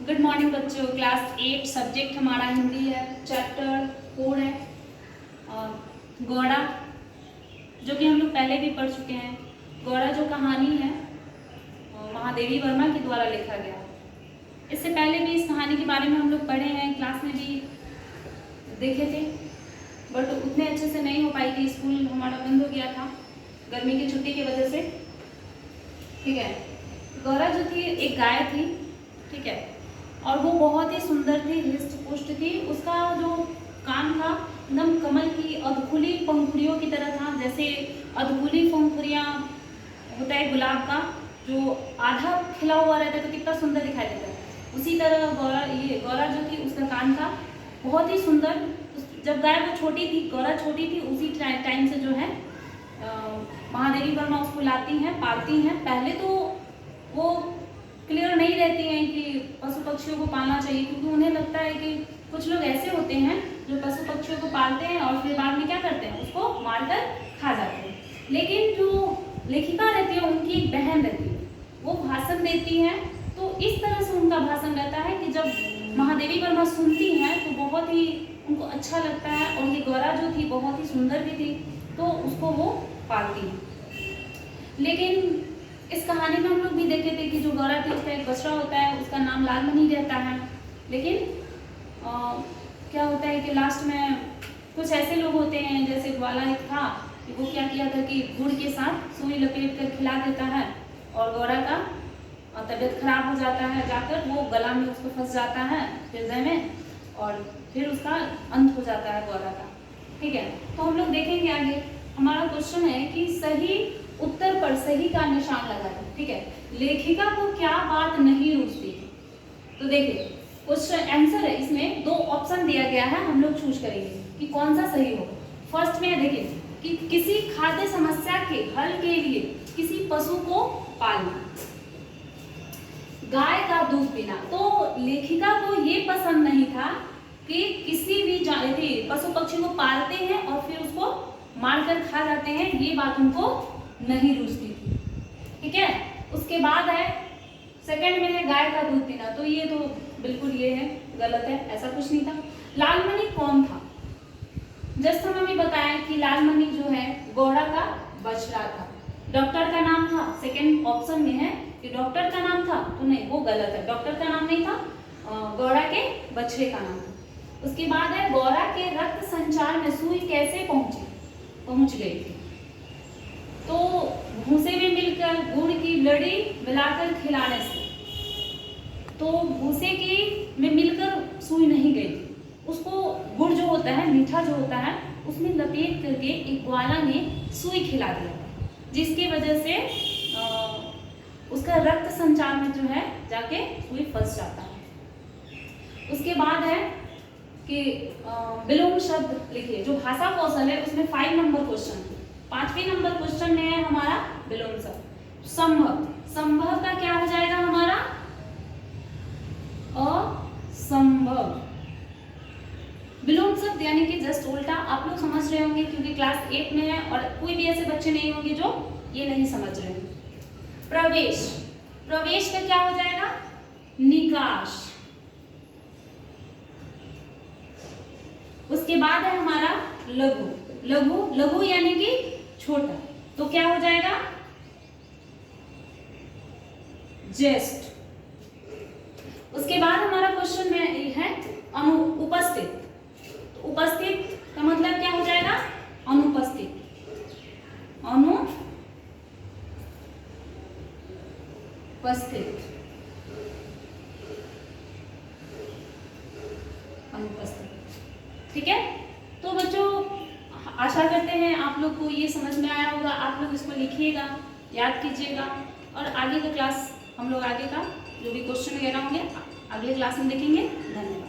Good morning बच्चों। Class 8 subject हमारा हिंदी है, चैप्टर 4 है गौड़ा, जो कि हम लोग पहले भी पढ़ चुके हैं। गौड़ा जो कहानी है महादेवी वर्मा के द्वारा लिखा गया। इससे पहले भी इस कहानी के बारे में हम लोग पढ़े हैं, क्लास में भी देखे थे, बट उतने अच्छे से नहीं हो पाई थी। स्कूल हमारा बंद हो गया था गर्मी की छुट्टी की वजह से। ठीक है, गौड़ा जो थी एक गाय थी, ठीक है, और वो बहुत ही सुंदर थी, हृष्ट पुष्ट थी। उसका जो कान था एकदम कमल की अधफुली पंखुड़ियों की तरह था। जैसे अधफुली पंखुड़ियाँ होता है गुलाब का, जो आधा खिला हुआ रहता है तो कितना सुंदर दिखाई देता है, उसी तरह गौड़ा जो थी उसका कान था बहुत ही सुंदर। जब गाय वो छोटी थी, गौड़ा छोटी थी, उसी टाइम से जो है महादेवी वर्मा उसको लाती हैं, पालती हैं। पहले तो वो क्लियर नहीं रहती हैं कि पशु पक्षियों को पालना चाहिए, क्योंकि उन्हें लगता है कि कुछ लोग ऐसे होते हैं जो पशु पक्षियों को पालते हैं और फिर बाद में क्या करते हैं, उसको मारकर खा जाते हैं। लेकिन जो लेखिका रहती है, उनकी एक बहन रहती है, वो भाषण देती हैं, तो इस तरह से उनका भाषण रहता है कि जब महादेवी वर्मा सुनती हैं तो बहुत ही उनको अच्छा लगता है। और ये गौड़ा जो थी बहुत ही सुंदर भी थी, तो उसको वो पालती है। लेकिन इस कहानी में हम लोग भी देखे थे कि जो गौड़ा थी उसका एक बछड़ा होता है, उसका नाम लालमणि रहता है। लेकिन क्या होता है कि लास्ट में कुछ ऐसे लोग होते हैं, जैसे ग्वाला एक था कि वो क्या किया था कि गुड़ के साथ सुई लपेट कर खिला देता है और गौड़ा का तबीयत खराब हो जाता है, जाकर वो गला में उसको फंस जाता है हृदय में, और फिर उसका अंत हो जाता है गौड़ा का। ठीक है, तो हम लोग देखेंगे आगे। हमारा क्वेश्चन है कि सही उत्तर पर सही का निशान लगाएं। ठीक है, लेखिका को क्या बात नहीं रुचती थी? तो देखिए क्वेश्चन आंसर है, इसमें दो ऑप्शन दिया गया है, हम लोग चूज करेंगे कि कौन सा सही होगा। फर्स्ट में देखिए कि किसी खाद्य समस्या के हल के लिए किसी पशु को पालना, गाय का दूध पीना। तो लेखिका को ये पसंद नहीं था कि किसी भी पशु पक्षी को पालते हैं और फिर उसको मारकर खा जाते हैं, ये बात उनको नहीं रुचती थी। ठीक है, उसके बाद है सेकंड में है गाय का दूध पीना। तो ये तो बिल्कुल ये है गलत है, ऐसा कुछ नहीं था। लालमणि कौन था? जस्ट हमें भी बताया कि लालमणि जो है गौड़ा का बछड़ा था। डॉक्टर का नाम था, सेकंड ऑप्शन में है कि डॉक्टर का नाम था, तो नहीं, वो गलत है, डॉक्टर का नाम नहीं था, गौड़ा के बछड़े का नाम था। उसके बाद है गौड़ा के रक्त संचार में सुई कैसे पहुंच गई थी? तो भूसे में मिलकर गुड़ की लड़ी मिलाकर खिलाने से, तो भूसे की में मिलकर सुई नहीं गई थी, उसको गुड़ जो होता है, मीठा जो होता है, उसमें लपेट करके एक ग्वाला ने सुई खिला दिया, जिसकी वजह से उसका रक्त संचार में जो है जाके सुई फंस जाता है। उसके बाद है कि विलोम शब्द लिखिए। जो भाषा कौशल है उसमें 5 नंबर क्वेश्चन, 5वें नंबर क्वेश्चन में है हमारा विलोम शब्द। संभव, संभव का क्या हो जाएगा हमारा? असंभव। विलोम शब्द यानी कि जस्ट उल्टा। आप लोग समझ रहे होंगे क्योंकि क्लास 8 में है और कोई भी ऐसे बच्चे नहीं होंगे जो ये नहीं समझ रहे हैं। प्रवेश, प्रवेश का क्या हो जाएगा? निकाश। उसके बाद है हमारा लघु, लघु, लघु यानी कि छोटा, तो क्या हो जाएगा? जेस्ट। उसके बाद हमारा क्वेश्चन में है उपस्थित। तो उपस्थित का मतलब क्या हो जाएगा? अनुपस्थित, अनुपस्थित। अनुपस्थित। ठीक है, तो बच्चों आशा करते हैं आप लोग को ये समझ में आया होगा। आप लोग इसको लिखिएगा, याद कीजिएगा, और आगे का क्लास हम लोग आगे का जो भी क्वेश्चन वगैरह होंगे अगले क्लास में देखेंगे। धन्यवाद।